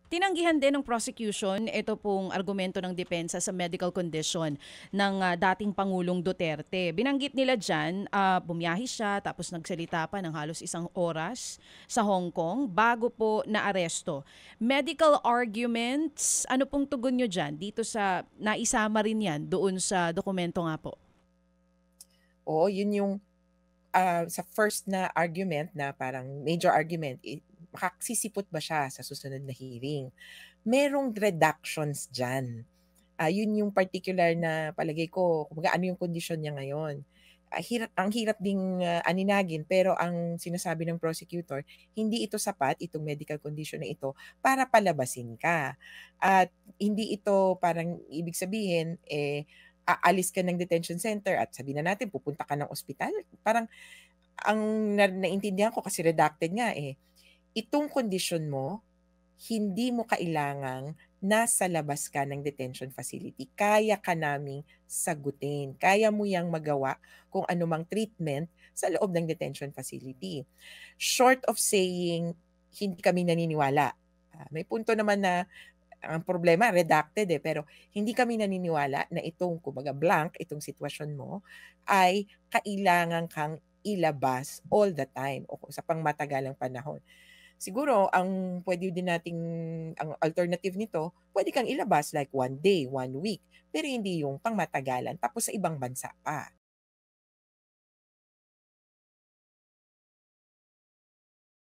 Tinanggihan din ng prosecution ito pong argumento ng depensa sa medical condition ng dating Pangulong Duterte. Binanggit nila dyan, bumiyahe siya tapos nagsalita pa ng halos 1 oras sa Hong Kong bago po naaresto. Medical arguments, ano pong tugon nyo dyan dito sa naisama rin yan doon sa dokumento nga po? Oo, yun yung, sa first na argument na parang major argument, makakasisipot ba siya sa susunod na hearing. Merong reductions diyan. Yun yung particular na palagay ko kumbaga ano yung kondisyon niya ngayon. Ang hirap ding, aninagin pero ang sinasabi ng prosecutor, hindi ito sapat, itong medical condition na ito, para palabasin ka. At hindi ito parang ibig sabihin, aalis ka ng detention center at sabihin na natin pupunta ka ng ospital. Parang ang naintindihan ko kasi redacted nga, itong kondisyon mo hindi mo kailangang nasa labas ka ng detention facility. Kaya ka naming sagutin. Kaya mo yang magawa kung anumang treatment sa loob ng detention facility. Short of saying, hindi kami naniniwala. May punto naman na ang problema redacted, pero hindi kami naniniwala na itong kumbaga blank, itong sitwasyon mo ay kailangan kang ilabas all the time o sa pangmatagalang panahon. Siguro ang puwede din nating ang alternative nito, puwede kang ilabas like 1 day, 1 week, pero hindi yung pangmatagalan tapos sa ibang bansa pa.